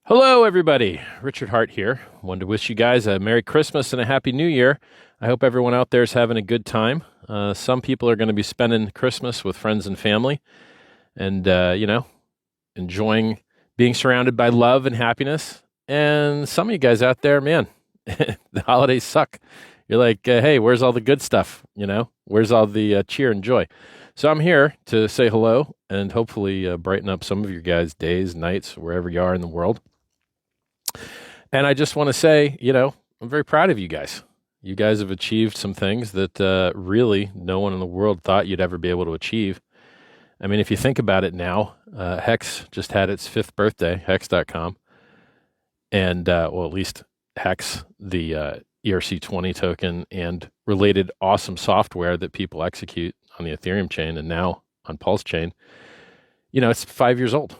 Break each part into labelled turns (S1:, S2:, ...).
S1: Hello, everybody. Richard Hart here. Wanted to wish you guys a Merry Christmas and a Happy New Year. I hope everyone out there is having a good time. Some people are going to be spending Christmas with friends and family and, enjoying being surrounded by love and happiness. And some of you guys out there, man, the holidays suck. You're like, hey, where's all the good stuff? Where's all the cheer and joy? So I'm here to say hello and hopefully brighten up some of your guys' days, nights, wherever you are in the world. And I just want to say, I'm very proud of you guys. You guys have achieved some things that really no one in the world thought you'd ever be able to achieve. I mean, if you think about it now, Hex just had its 5th birthday, Hex.com. And, at least Hex, the ERC20 token and related awesome software that people execute on the Ethereum chain and now on Pulse chain, it's 5 years old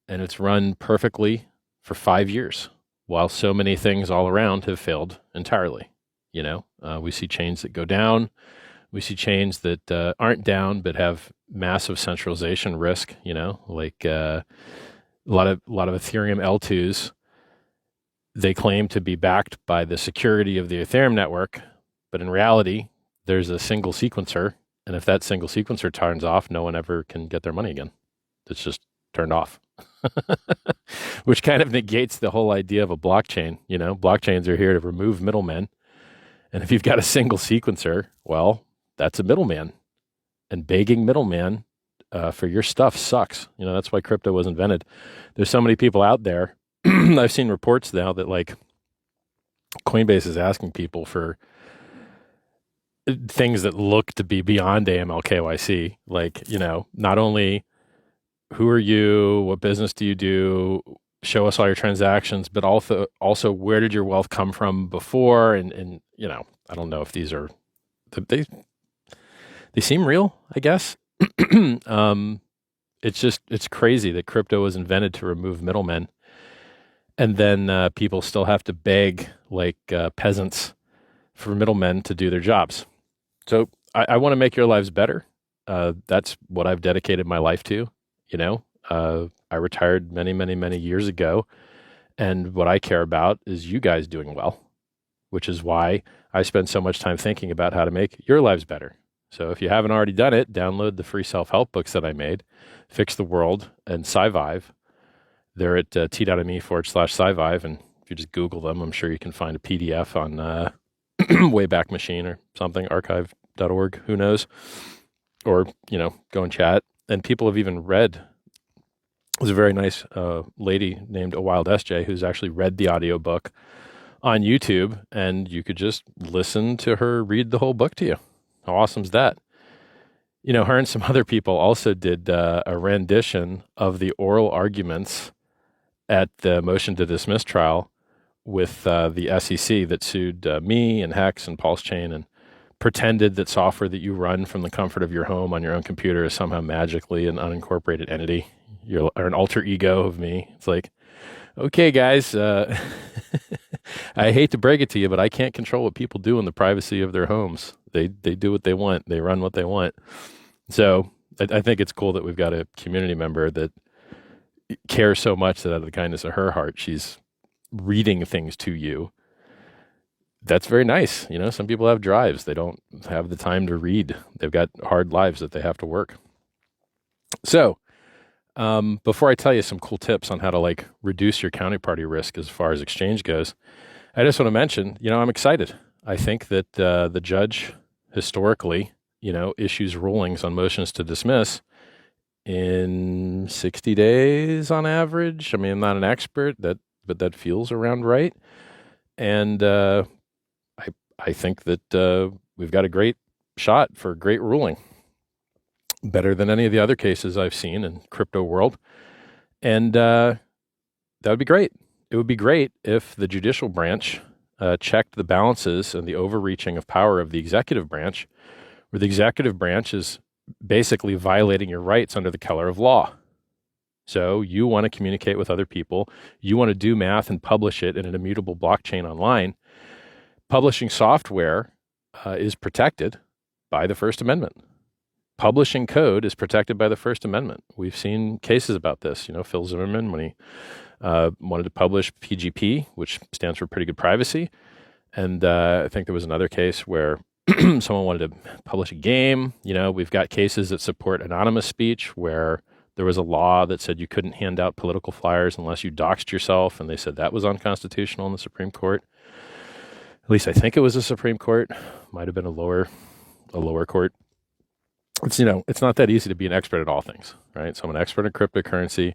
S1: and it's run perfectly for 5 years, while so many things all around have failed entirely. We see chains that go down. We see chains that aren't down but have massive centralization risk. Like a lot of Ethereum L2s. They claim to be backed by the security of the Ethereum network, but in reality, there's a single sequencer, and if that single sequencer turns off, no one ever can get their money again. It's just turned off. Which kind of negates the whole idea of a blockchain. Blockchains are here to remove middlemen. And if you've got a single sequencer, well, that's a middleman. And begging middleman for your stuff sucks. That's why crypto was invented. There's so many people out there. I've seen reports now that Coinbase is asking people for things that look to be beyond AML KYC. Not only who are you? What business do you do? Show us all your transactions, but also where did your wealth come from before? And I don't know if these are they seem real, I guess. It's crazy that crypto was invented to remove middlemen, and then people still have to beg like peasants for middlemen to do their jobs. So I want to make your lives better. That's what I've dedicated my life to. I retired many, many, many years ago. And what I care about is you guys doing well, which is why I spend so much time thinking about how to make your lives better. So if you haven't already done it, download the free self-help books that I made, Fix the World and SciVive. They're at t.me/SciVive. And if you just Google them, I'm sure you can find a PDF on Wayback Machine or something, archive.org, who knows? Or, go and chat. And people have even read, there's a very nice lady named A Wild SJ who's actually read the audiobook on YouTube, and you could just listen to her read the whole book to you. How awesome is that? Her and some other people also did a rendition of the oral arguments at the motion to dismiss trial with the SEC that sued me and Hex and Pulse Chain and pretended that software that you run from the comfort of your home on your own computer is somehow magically an unincorporated entity. You're an alter ego of me. It's like, okay, guys, I hate to break it to you, but I can't control what people do in the privacy of their homes. They do what they want. They run what they want. So I think it's cool that we've got a community member that cares so much that out of the kindness of her heart, she's reading things to you. That's very nice. Some people have drives. They don't have the time to read. They've got hard lives that they have to work. So, before I tell you some cool tips on how to reduce your counterparty risk as far as exchange goes, I just want to mention, I'm excited. I think that the judge historically, issues rulings on motions to dismiss in 60 days on average. I mean, I'm not an expert, but that feels around right. And I think that we've got a great shot for a great ruling, better than any of the other cases I've seen in crypto world. And that would be great. It would be great if the judicial branch checked the balances and the overreaching of power of the executive branch, where the executive branch is basically violating your rights under the color of law. So you want to communicate with other people. You want to do math and publish it in an immutable blockchain online. Publishing software is protected by the First Amendment. Publishing code is protected by the First Amendment. We've seen cases about this. Phil Zimmerman, when he wanted to publish PGP, which stands for pretty good privacy. And I think there was another case where someone wanted to publish a game. We've got cases that support anonymous speech where there was a law that said you couldn't hand out political flyers unless you doxed yourself, and they said that was unconstitutional in the Supreme Court. At least I think it was the Supreme Court. Might have been a lower court. It's it's not that easy to be an expert at all things, right? So I'm an expert in cryptocurrency.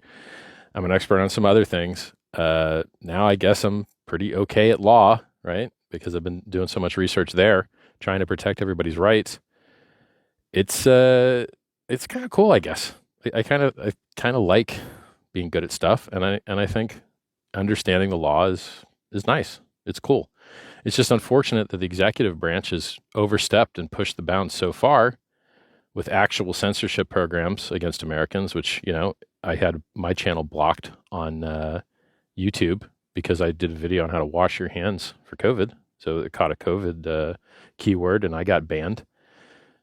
S1: I'm an expert on some other things. Now I guess I'm pretty okay at law, right? Because I've been doing so much research there, trying to protect everybody's rights. It's kind of cool, I guess. I kind of like being good at stuff, and I think understanding the law is nice. It's cool. It's just unfortunate that the executive branch has overstepped and pushed the bounds so far with actual censorship programs against Americans, which, I had my channel blocked on YouTube because I did a video on how to wash your hands for COVID. So it caught a COVID keyword and I got banned.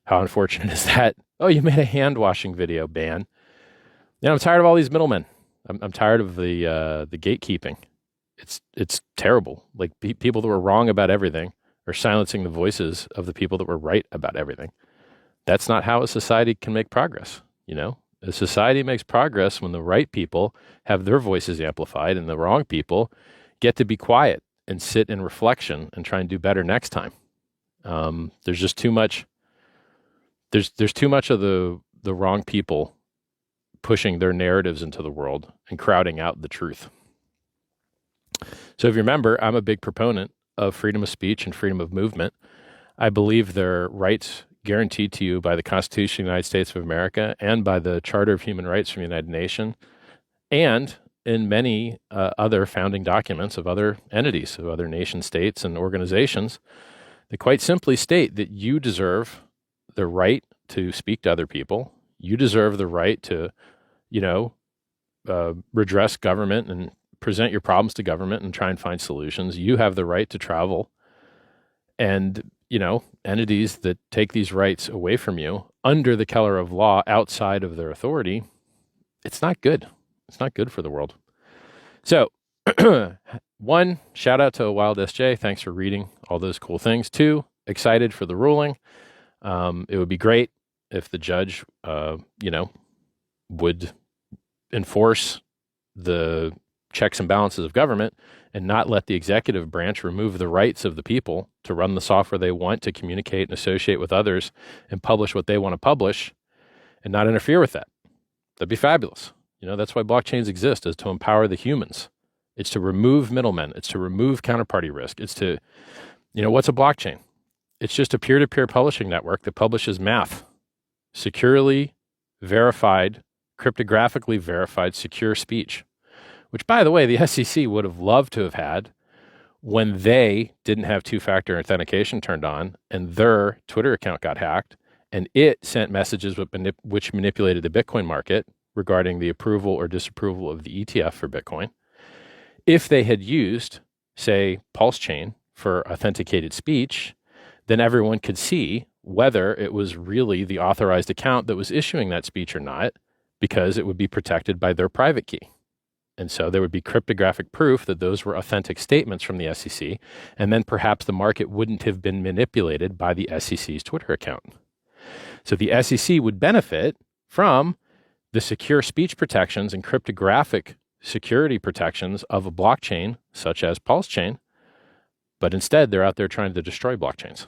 S1: How unfortunate is that? Oh, you made a hand washing video, ban. I'm tired of all these middlemen. I'm tired of the gatekeeping. It's terrible. Like people that were wrong about everything are silencing the voices of the people that were right about everything. That's not how a society can make progress. A society makes progress when the right people have their voices amplified and the wrong people get to be quiet and sit in reflection and try and do better next time. There's just too much. There's too much of the wrong people pushing their narratives into the world and crowding out the truth. So if you remember, I'm a big proponent of freedom of speech and freedom of movement. I believe they're rights guaranteed to you by the Constitution of the United States of America and by the Charter of Human Rights from the United Nations and in many other founding documents of other entities, of other nation states and organizations that quite simply state that you deserve the right to speak to other people. You deserve the right to, redress government and present your problems to government and try and find solutions. You have the right to travel. And, entities that take these rights away from you under the color of law outside of their authority, it's not good. It's not good for the world. So, one, shout out to Wild SJ. Thanks for reading all those cool things. Two, excited for the ruling. It would be great if the judge, would enforce the checks and balances of government and not let the executive branch remove the rights of the people to run the software they want, to communicate and associate with others and publish what they want to publish and not interfere with that. That'd be fabulous. That's why blockchains exist, is to empower the humans. It's to remove middlemen. It's to remove counterparty risk. It's to, what's a blockchain? It's just a peer-to-peer publishing network that publishes math, securely verified, cryptographically verified, secure speech, which, by the way, the SEC would have loved to have had when they didn't have two-factor authentication turned on and their Twitter account got hacked and it sent messages which manipulated the Bitcoin market regarding the approval or disapproval of the ETF for Bitcoin. If they had used, say, Pulse Chain for authenticated speech, then everyone could see whether it was really the authorized account that was issuing that speech or not, because it would be protected by their private key. And so there would be cryptographic proof that those were authentic statements from the SEC, and then perhaps the market wouldn't have been manipulated by the SEC's Twitter account. So the SEC would benefit from the secure speech protections and cryptographic security protections of a blockchain such as Pulse Chain, but instead they're out there trying to destroy blockchains,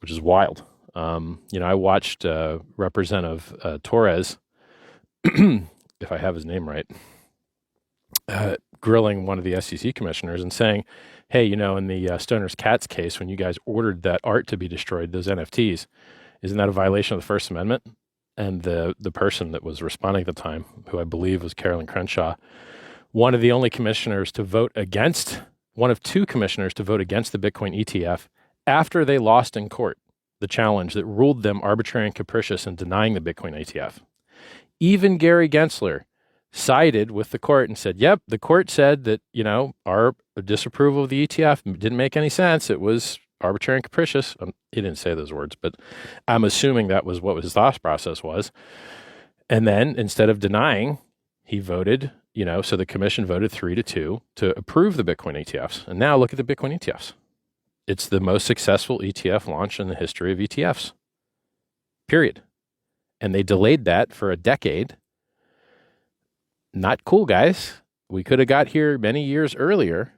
S1: which is wild. I watched Representative Torres, if I have his name right, grilling one of the SEC commissioners and saying, hey, in the Stoner's Cats case, when you guys ordered that art to be destroyed, those NFTs, isn't that a violation of the First Amendment? And the person that was responding at the time, who I believe was Carolyn Crenshaw, one of two commissioners to vote against the Bitcoin ETF after they lost in court the challenge that ruled them arbitrary and capricious in denying the Bitcoin ETF. Even Gary Gensler sided with the court and said, yep, the court said that, our disapproval of the ETF didn't make any sense. It was arbitrary and capricious. He didn't say those words, but I'm assuming that was what his thought process was. And then instead of denying, he voted, So the commission voted 3-2 to approve the Bitcoin ETFs. And now look at the Bitcoin ETFs. It's the most successful ETF launch in the history of ETFs, period. And they delayed that for a decade. Not cool, guys. We could have got here many years earlier,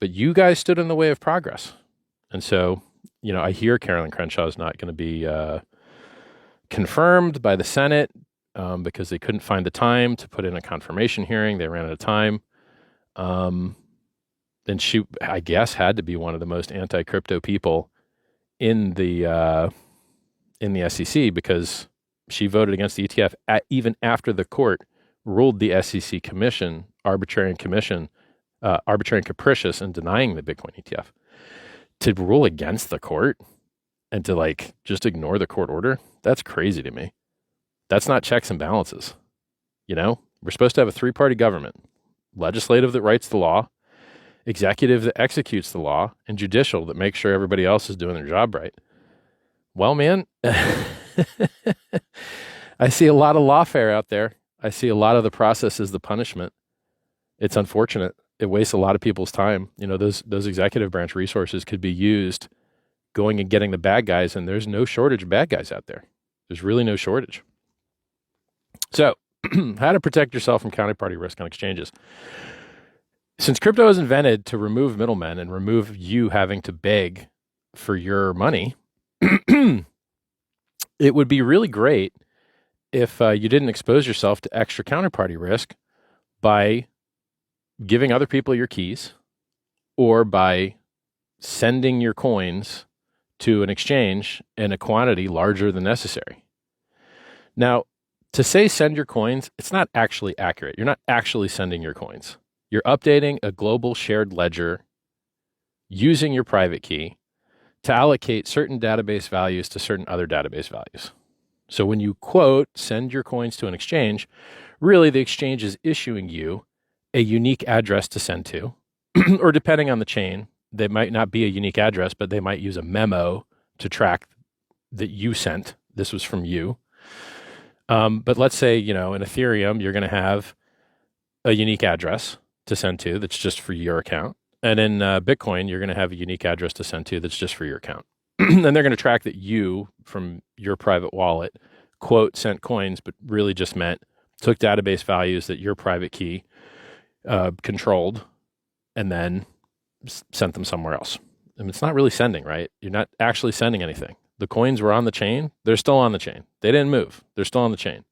S1: but you guys stood in the way of progress. And so, I hear Carolyn Crenshaw is not going to be confirmed by the Senate because they couldn't find the time to put in a confirmation hearing. They ran out of time. And she, I guess, had to be one of the most anti-crypto people in the SEC because she voted against the ETF even after the court ruled the SEC commission arbitrary and capricious in denying the Bitcoin ETF. To rule against the court and to just ignore the court order, that's crazy to me. That's not checks and balances. We're supposed to have a three-party government: legislative that writes the law, executive that executes the law, and judicial that makes sure everybody else is doing their job right. Well, man, I see a lot of lawfare out there. I see a lot of the process as the punishment. It's unfortunate. It wastes a lot of people's time. Those executive branch resources could be used going and getting the bad guys, and there's no shortage of bad guys out there. There's really no shortage. So, how to protect yourself from counterparty risk on exchanges. Since crypto was invented to remove middlemen and remove you having to beg for your money, it would be really great if you didn't expose yourself to extra counterparty risk by giving other people your keys or by sending your coins to an exchange in a quantity larger than necessary. Now, to say send your coins, it's not actually accurate. You're not actually sending your coins. You're updating a global shared ledger using your private key to allocate certain database values to certain other database values. So when you quote, send your coins to an exchange, really the exchange is issuing you a unique address to send to, or depending on the chain, they might not be a unique address, but they might use a memo to that you sent. This was from you. But let's say, in Ethereum, you're going to have a unique address to send to that's just for your account. And in Bitcoin, you're going to have a unique address to send to that's just for your account. And they're going to track that you, from your private wallet, quote, sent coins, but really just meant took database values that your private key controlled and then sent them somewhere else. I mean, it's not really sending, right? You're not actually sending anything. The coins were on the chain. They're still on the chain. They didn't move. They're still on the chain.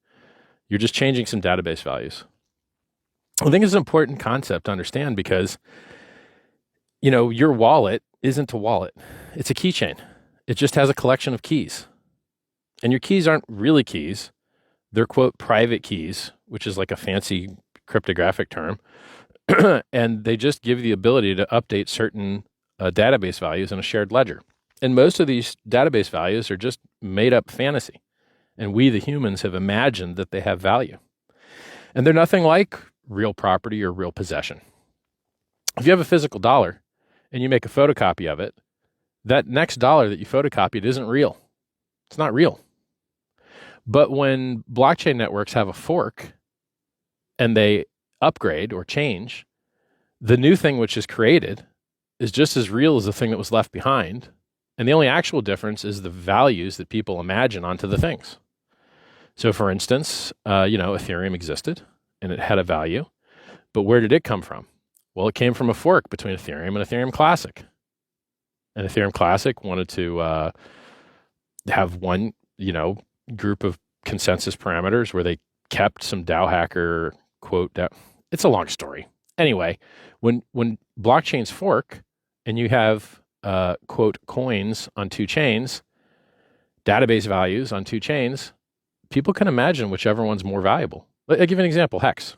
S1: You're just changing some database values. I think it's an important concept to understand because, your wallet isn't a wallet. It's a keychain. It just has a collection of keys. And your keys aren't really keys. They're, quote, private keys, which is like a fancy cryptographic term. And they just give you the ability to update certain database values in a shared ledger. And most of these database values are just made up fantasy. And we, the humans, have imagined that they have value. And they're nothing like real property or real possession. If you have a physical dollar and you make a photocopy of it, that next dollar that you photocopied isn't real. It's not real. But when blockchain networks have a fork and they upgrade or change, the new thing which is created is just as real as the thing that was left behind. And the only actual difference is the values that people imagine onto the things. So for instance, Ethereum existed and it had a value, but where did it come from? Well, it came from a fork between Ethereum and Ethereum Classic. And Ethereum Classic wanted to have one, group of consensus parameters where they kept some DAO hacker quote. It's a long story. Anyway, when blockchains fork and you have quote coins on two chains, database values on two chains, people can imagine whichever one's more valuable. I'll give you an example. Hex.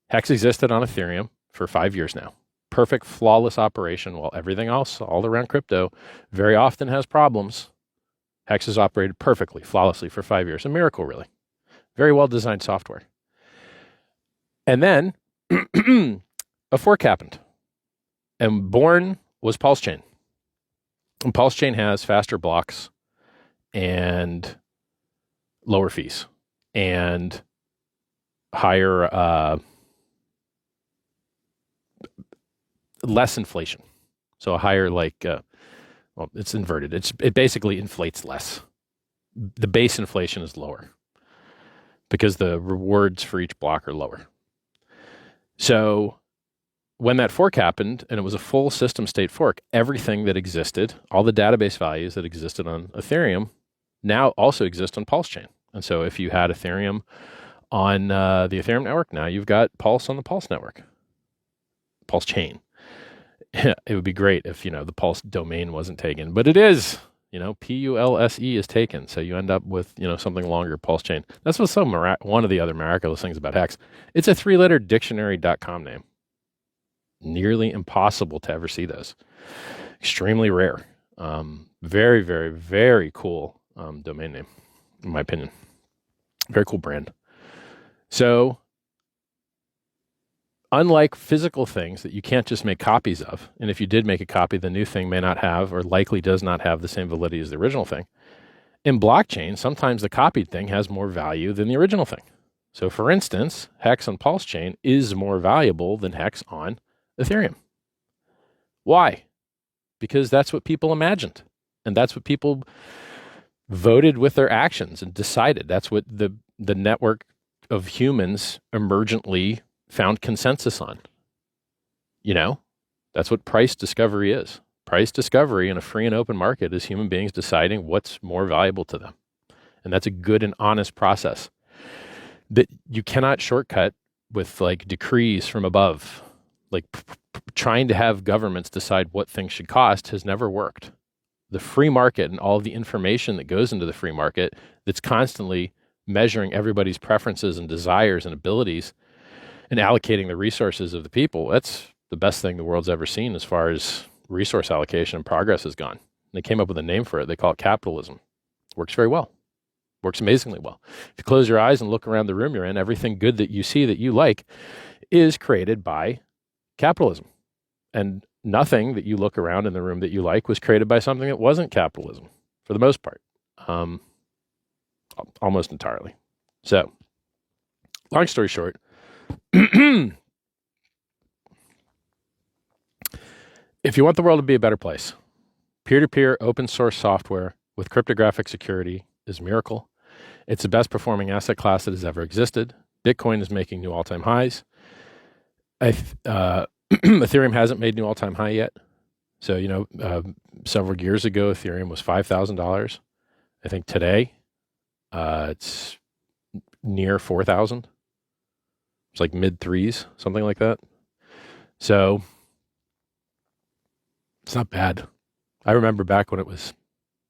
S1: Hex existed on Ethereum for 5 years now. Perfect, flawless operation, while everything else all around crypto very often has problems. Hex has operated perfectly, flawlessly for 5 years. A miracle, really. Very well-designed software. And then a fork happened. And born was Pulse Chain. And Pulse Chain has faster blocks and lower fees and higher less inflation. So a higher well, it's inverted. It basically inflates less. The base inflation is lower because the rewards for each block are lower. So when that fork happened, and it was a full system state fork, everything that existed, all the database values that existed on Ethereum now also exist on Pulse chain. And so if you had Ethereum on the Ethereum network, now you've got Pulse on the Pulse network, Pulse chain. It would be great if, the Pulse domain wasn't taken, but it is. PULSE is taken. So you end up with, something longer, Pulse chain. That's what's so one of the other miraculous things about Hex. It's a 3-letter dictionary.com name. Nearly impossible to ever see those. Extremely rare. Very, very, very cool domain name, in my opinion. Very cool brand. So, unlike physical things that you can't just make copies of, and if you did make a copy, the new thing may not have or likely does not have the same validity as the original thing. In blockchain, sometimes the copied thing has more value than the original thing. So, for instance, Hex on Pulse chain is more valuable than Hex on Ethereum. Why? Because that's what people imagined. And that's what people voted with their actions and decided. That's what the network of humans emergently found consensus on. That's what price discovery is. Price discovery in a free and open market is human beings deciding what's more valuable to them. And that's a good and honest process that you cannot shortcut with decrees from above. Trying to have governments decide what things should cost has never worked. The free market and all the information that goes into the free market that's constantly measuring everybody's preferences and desires and abilities and allocating the resources of the people, that's the best thing the world's ever seen as far as resource allocation and progress has gone. They came up with a name for it. They call it capitalism. Works very well. Works amazingly well. If you close your eyes and look around the room you're in, everything good that you see that you like is created by capitalism. And nothing that you look around in the room that you like was created by something that wasn't capitalism, for the most part. Almost entirely. So, long story short, if you want the world to be a better place, peer-to-peer open source software with cryptographic security is a miracle. It's the best performing asset class that has ever existed. Bitcoin is making new all-time highs. Ethereum hasn't made new all-time high yet. So, several years ago, Ethereum was $5,000. I think today, it's near 4,000. It's like mid threes, something like that. So it's not bad. I remember back when it was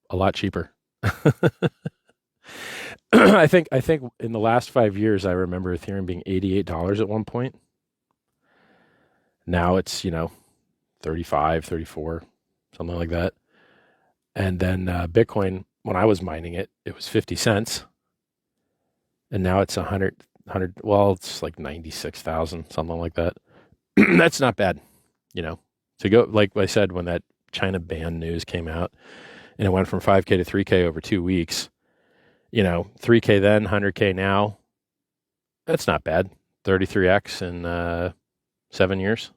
S1: a lot cheaper. I think in the last 5 years, I remember Ethereum being $88 at one point. Now it's, 35, 34, something like that. And then Bitcoin, when I was mining it, it was 50 cents. And now it's 100, well, it's like 96,000, something like that. That's not bad, To go, like I said, when that China ban news came out and it went from 5K to 3K over 2 weeks, 3K then, 100K now, that's not bad. 33X in 7 years.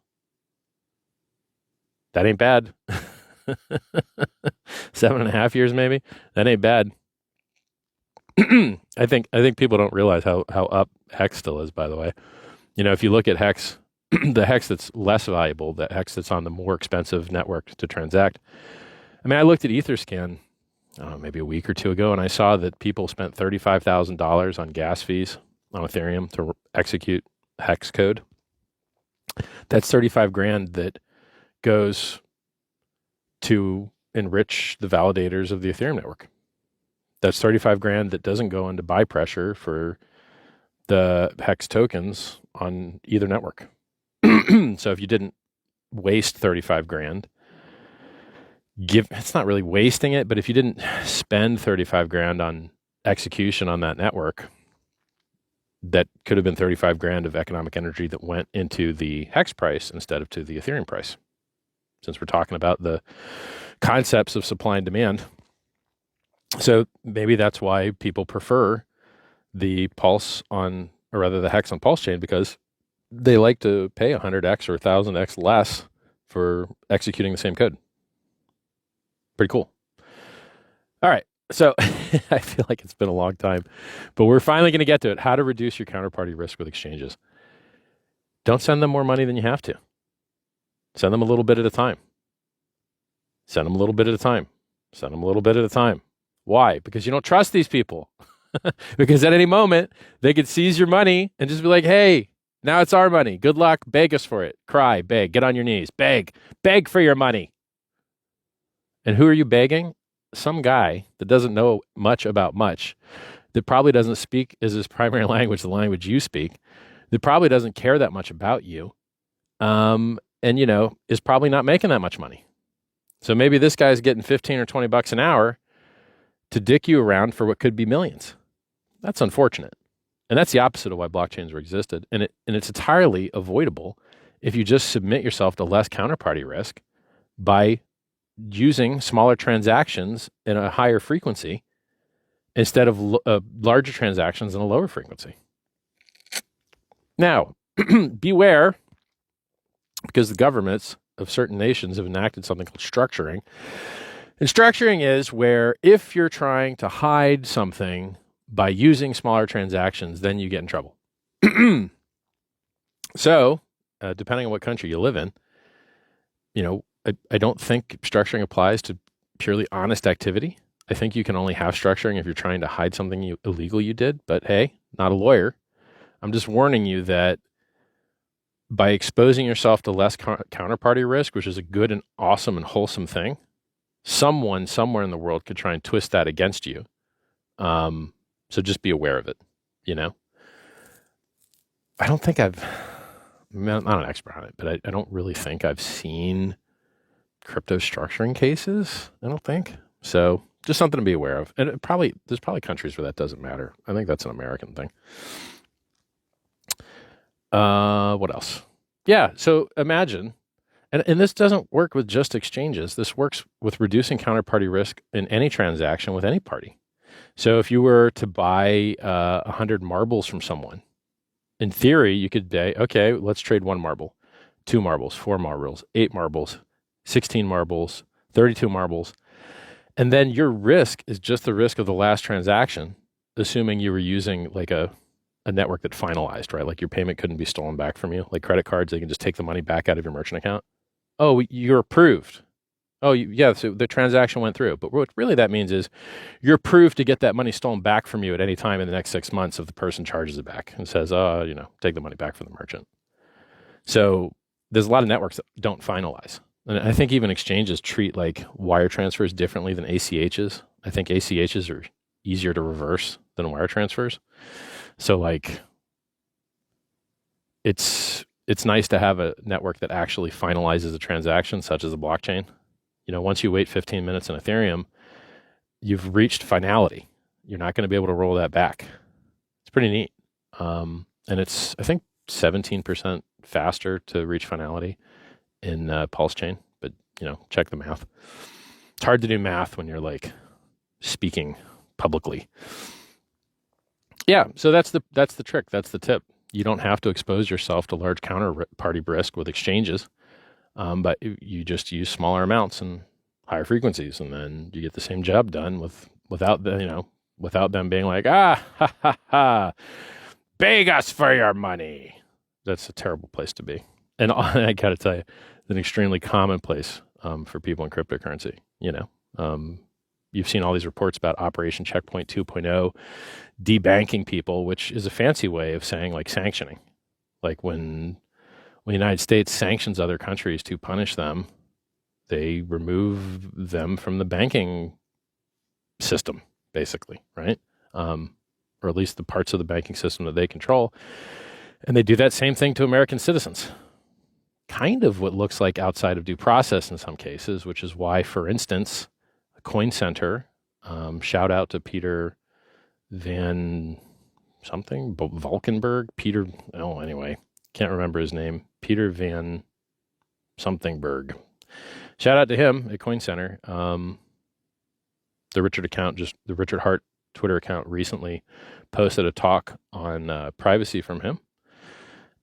S1: That ain't bad. 7.5 years, maybe. That ain't bad. I think people don't realize how up Hex still is, by the way. If you look at Hex, the Hex that's less valuable, the Hex that's on the more expensive network to transact. I mean, I looked at Etherscan, maybe a week or two ago, and I saw that people spent $35,000 on gas fees on Ethereum to execute Hex code. That's 35 grand that goes to enrich the validators of the Ethereum network. That's 35 grand that doesn't go into buy pressure for the Hex tokens on either network. So if you didn't waste 35 grand, it's not really wasting it, but if you didn't spend 35 grand on execution on that network, that could have been 35 grand of economic energy that went into the Hex price instead of to the Ethereum price. Since we're talking about the concepts of supply and demand. So maybe that's why people prefer the Pulse on, or rather the Hex on Pulse chain, because they like to pay 100x or 1,000x less for executing the same code. Pretty cool. All right. So I feel like it's been a long time, but we're finally going to get to it. How to reduce your counterparty risk with exchanges. Don't send them more money than you have to. Send them a little bit at a time. Send them a little bit at a time. Send them a little bit at a time. Why? Because you don't trust these people. Because at any moment, they could seize your money and just be like, hey, now it's our money. Good luck. Beg us for it. Cry, beg, get on your knees. Beg for your money. And who are you begging? Some guy that doesn't know much about much, that probably doesn't speak as his primary language, the language you speak, that probably doesn't care that much about you, and, is probably not making that much money. So maybe this guy's getting 15 or 20 bucks an hour to dick you around for what could be millions. That's unfortunate. And that's the opposite of why blockchains were existed. And it's entirely avoidable if you just submit yourself to less counterparty risk by using smaller transactions in a higher frequency instead of larger transactions in a lower frequency. Now, beware, because the governments of certain nations have enacted something called structuring. And structuring is where if you're trying to hide something by using smaller transactions, then you get in trouble. So, depending on what country you live in, I don't think structuring applies to purely honest activity. I think you can only have structuring if you're trying to hide something illegal you did. But hey, not a lawyer. I'm just warning you that by exposing yourself to less counterparty risk, which is a good and awesome and wholesome thing, someone somewhere in the world could try and twist that against you. So just be aware of it, I don't think I'm not an expert on it, but I don't really think I've seen crypto structuring cases. I don't think. So just something to be aware of. And there's probably countries where that doesn't matter. I think that's an American thing. What else? Yeah. So imagine, and this doesn't work with just exchanges. This works with reducing counterparty risk in any transaction with any party. So if you were to buy 100 marbles from someone, in theory, you could say, okay, let's trade 1 marble, 2 marbles, 4 marbles, 8 marbles, 16 marbles, 32 marbles. And then your risk is just the risk of the last transaction, assuming you were using like a network that finalized, right? Like your payment couldn't be stolen back from you. Like credit cards, they can just take the money back out of your merchant account. Oh, you're approved. Oh, yeah, so the transaction went through. But what really that means is you're approved to get that money stolen back from you at any time in the next 6 months if the person charges it back and says, take the money back from the merchant. So there's a lot of networks that don't finalize. And I think even exchanges treat like wire transfers differently than ACHs. I think ACHs are easier to reverse than wire transfers. So like it's nice to have a network that actually finalizes a transaction, such as a blockchain. Once you wait 15 minutes in Ethereum, you've reached finality. You're not going to be able to roll that back. It's pretty neat. And it's, I think, 17% faster to reach finality in Pulse Chain. But, check the math. It's hard to do math when you're like speaking publicly. Yeah, so that's the trick. That's the tip. You don't have to expose yourself to large counterparty risk with exchanges. But you just use smaller amounts and higher frequencies, and then you get the same job done without them being like, beg us for your money. That's a terrible place to be. And I got to tell you, it's an extremely common place for people in cryptocurrency. You've seen all these reports about Operation Checkpoint 2.0 debanking people, which is a fancy way of saying like sanctioning, like when the United States sanctions other countries to punish them, they remove them from the banking system, basically, right? Or at least the parts of the banking system that they control. And they do that same thing to American citizens. Kind of what looks like outside of due process in some cases, which is why, for instance, Coin Center, shout out to Peter Van something, Valkenburg, anyway, can't remember his name. Peter Van somethingberg. Shout out to him at Coin Center. The Richard Hart Twitter account recently posted a talk on privacy from him.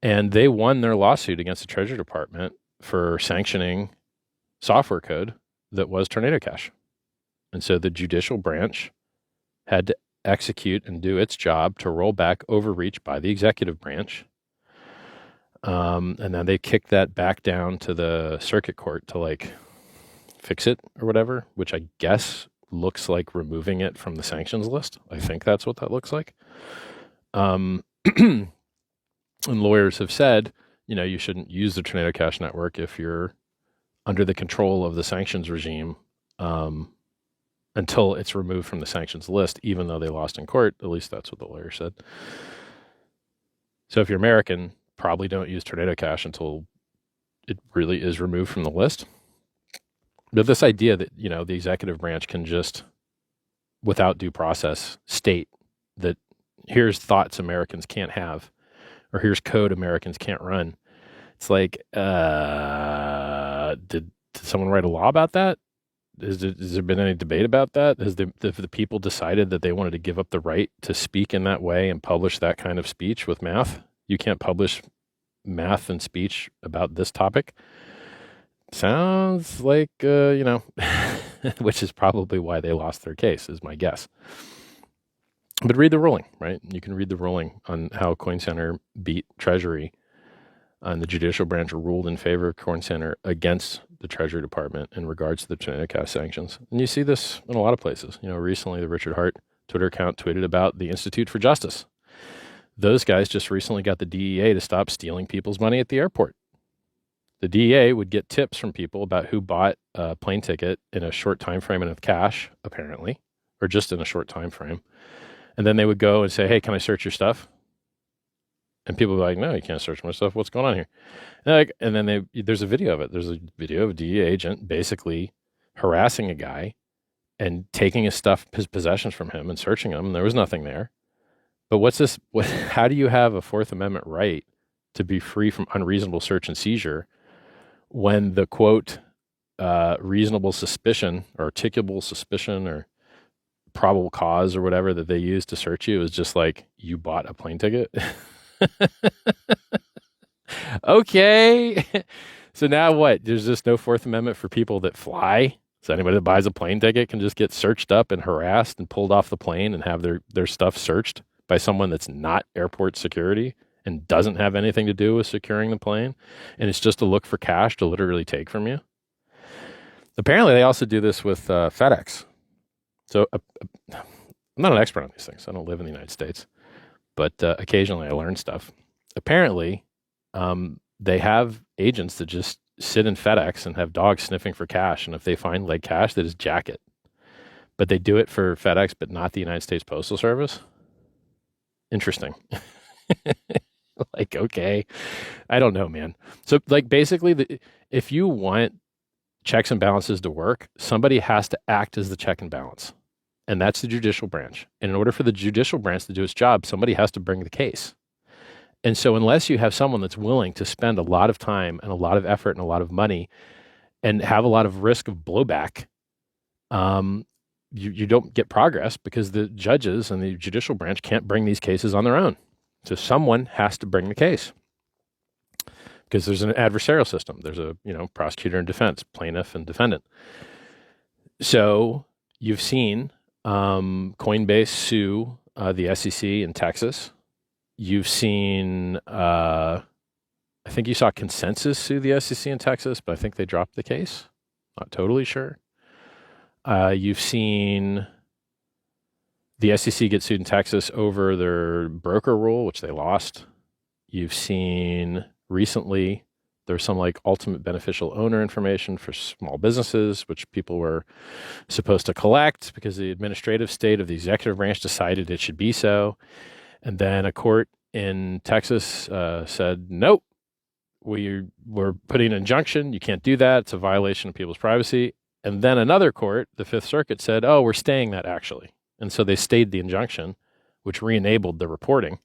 S1: And they won their lawsuit against the Treasury Department for sanctioning software code that was Tornado Cash. And so the judicial branch had to execute and do its job to roll back overreach by the executive branch. And then they kicked that back down to the circuit court to like fix it or whatever, which I guess looks like removing it from the sanctions list. I think that's what that looks like. And lawyers have said, you shouldn't use the Tornado Cash network if you're under the control of the sanctions regime until it's removed from the sanctions list, even though they lost in court. At least that's what the lawyer said. So if you're American, probably don't use Tornado Cash until it really is removed from the list. But this idea that, the executive branch can just, without due process, state that here's thoughts Americans can't have, or here's code Americans can't run. It's like, did someone write a law about that? Has there been any debate about that? Has the people decided that they wanted to give up the right to speak in that way and publish that kind of speech with math? You can't publish math and speech about this topic. Sounds like, which is probably why they lost their case, is my guess. But read the ruling, right? You can read the ruling on how Coin Center beat Treasury, and the judicial branch ruled in favor of Coin Center against the Treasury Department in regards to the Tornado Cash sanctions. And you see this in a lot of places. Recently the Richard Hart Twitter account tweeted about the Institute for Justice. Those guys just recently got the DEA to stop stealing people's money at the airport. The DEA would get tips from people about who bought a plane ticket in a short time frame and with cash, apparently, or just in a short time frame. And then they would go and say, hey, can I search your stuff? And people would be like, no, you can't search my stuff. What's going on here? And then there's a video of it. There's a video of a DEA agent basically harassing a guy and taking his possessions from him and searching them. And there was nothing there. But how do you have a Fourth Amendment right to be free from unreasonable search and seizure when the quote, reasonable suspicion or articulable suspicion or probable cause or whatever that they use to search you is just like, you bought a plane ticket? Okay. So now what? There's just no Fourth Amendment for people that fly? So anybody that buys a plane ticket can just get searched up and harassed and pulled off the plane and have their stuff searched by someone that's not airport security and doesn't have anything to do with securing the plane, and it's just to look for cash to literally take from you? Apparently, they also do this with FedEx. So I'm not an expert on these things. I don't live in the United States, but occasionally I learn stuff. Apparently, they have agents that just sit in FedEx and have dogs sniffing for cash, and if they find like cash, they just jack it. But they do it for FedEx, but not the United States Postal Service. Interesting. Like, okay, I don't know, man. So like basically, if you want checks and balances to work, somebody has to act as the check and balance. And that's the judicial branch. And in order for the judicial branch to do its job, somebody has to bring the case. And so unless you have someone that's willing to spend a lot of time and a lot of effort and a lot of money and have a lot of risk of blowback, you don't get progress because the judges and the judicial branch can't bring these cases on their own. So someone has to bring the case because there's an adversarial system. There's a prosecutor and defense, plaintiff and defendant. So you've seen Coinbase sue the SEC in Texas. You've seen, I think you saw Consensus sue the SEC in Texas, but I think they dropped the case. Not totally sure. You've seen the SEC get sued in Texas over their broker rule, which they lost. You've seen recently there's some like ultimate beneficial owner information for small businesses, which people were supposed to collect because the administrative state of the executive branch decided it should be so. And then a court in Texas said, nope, we're putting an injunction. You can't do that. It's a violation of people's privacy. And then another court, the Fifth Circuit, said, oh, we're staying that actually. And so they stayed the injunction, which re-enabled the reporting,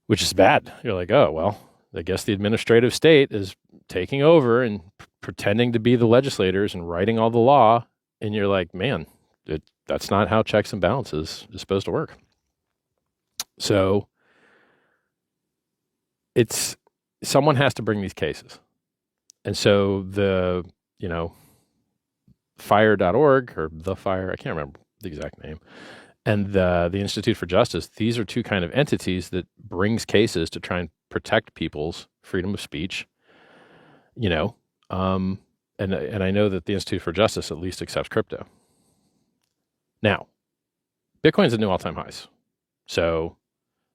S1: which is bad. You're like, oh, well, I guess the administrative state is taking over and pretending to be the legislators and writing all the law. And you're like, man, that's not how checks and balances is supposed to work. So someone has to bring these cases. And so the, fire.org or the fire, I can't remember the exact name, and the Institute for Justice, these are two kind of entities that brings cases to try and protect people's freedom of speech, and I know that the Institute for Justice at least accepts crypto. Now, Bitcoin's at new all-time highs. So,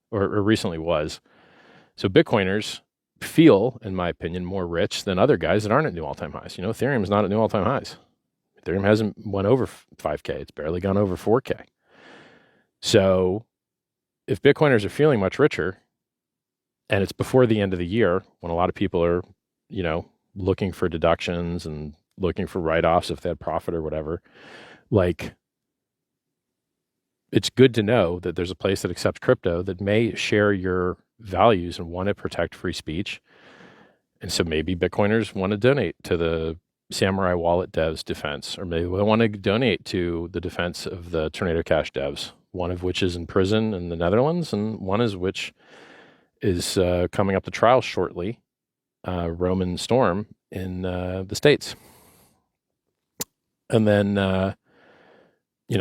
S1: or recently was. So Bitcoiners feel, in my opinion, more rich than other guys that aren't at new all-time highs. Ethereum is not at new all-time highs. Ethereum hasn't went over 5K. It's barely gone over 4K. So if Bitcoiners are feeling much richer, and it's before the end of the year when a lot of people are, looking for deductions and looking for write-offs if they had profit or whatever, it's good to know that there's a place that accepts crypto that may share your values and want to protect free speech. And so maybe Bitcoiners want to donate to the Samurai Wallet devs' defense, or maybe they want to donate to the defense of the Tornado Cash devs, one of which is in prison in the Netherlands, and one is which is coming up to trial shortly, Roman Storm in the States. And then,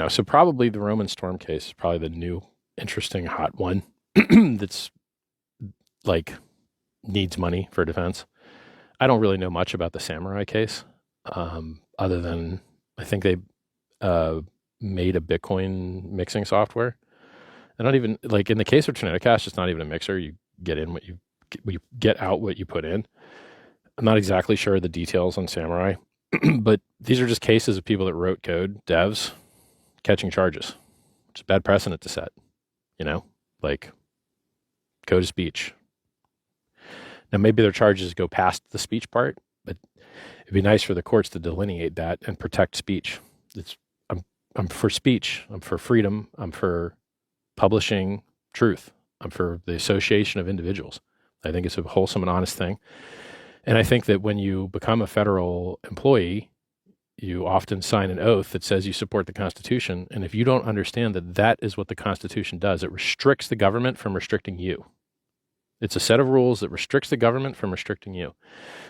S1: so probably the Roman Storm case is probably the new, interesting, hot one that's needs money for defense. I don't really know much about the Samurai case, other than I think they made a Bitcoin mixing software. And not even in the case of Tornado Cash, it's not even a mixer. You get in what you get out what you put in. I'm not exactly sure of the details on Samurai, but these are just cases of people that wrote code, devs, catching charges. It's a bad precedent to set, code of speech. Now, maybe their charges go past the speech part, but it'd be nice for the courts to delineate that and protect speech. I'm for speech. I'm for freedom. I'm for publishing truth. I'm for the association of individuals. I think it's a wholesome and honest thing. And I think that when you become a federal employee, you often sign an oath that says you support the Constitution. And if you don't understand that that is what the Constitution does, it restricts the government from restricting you. It's a set of rules that restricts the government from restricting you.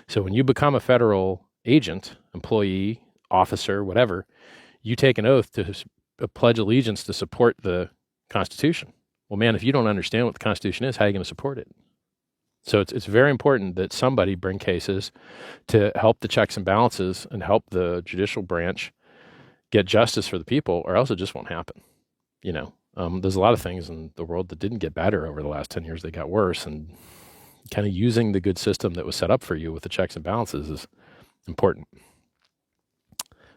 S1: So when you become a federal agent, employee, officer, whatever, you take an oath to pledge allegiance to support the Constitution. Well, man, if you don't understand what the Constitution is, how are you going to support it? So it's very important that somebody bring cases to help the checks and balances and help the judicial branch get justice for the people, or else it just won't happen. There's a lot of things in the world that didn't get better over the last 10 years. They got worse, and kind of using the good system that was set up for you with the checks and balances is important.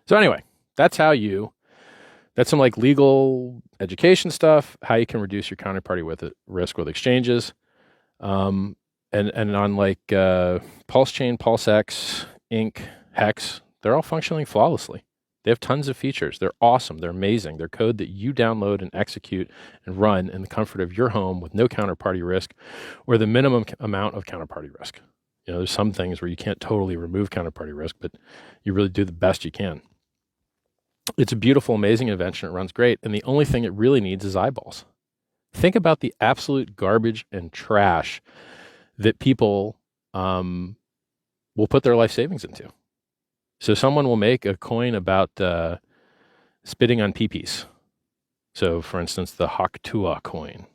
S1: So anyway, that's some legal education stuff, how you can reduce your counterparty risk with exchanges. And on Pulse Chain, PulseX, Inc., Hex, they're all functioning flawlessly. They have tons of features. They're awesome. They're amazing. They're code that you download and execute and run in the comfort of your home with no counterparty risk or the minimum amount of counterparty risk. There's some things where you can't totally remove counterparty risk, but you really do the best you can. It's a beautiful, amazing invention. It runs great. And the only thing it really needs is eyeballs. Think about the absolute garbage and trash that people will put their life savings into. So someone will make a coin about spitting on peepees. So, for instance, the Haktua coin.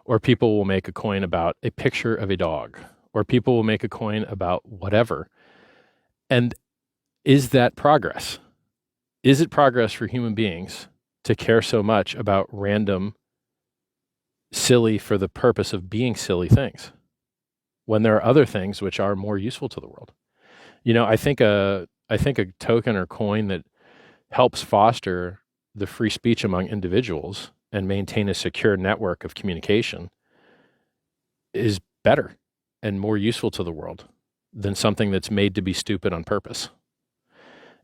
S1: Or people will make a coin about a picture of a dog. Or people will make a coin about whatever. And is that progress? Is it progress for human beings to care so much about random, silly for the purpose of being silly things, when there are other things which are more useful to the world? I think a token or coin that helps foster the free speech among individuals and maintain a secure network of communication is better and more useful to the world than something that's made to be stupid on purpose.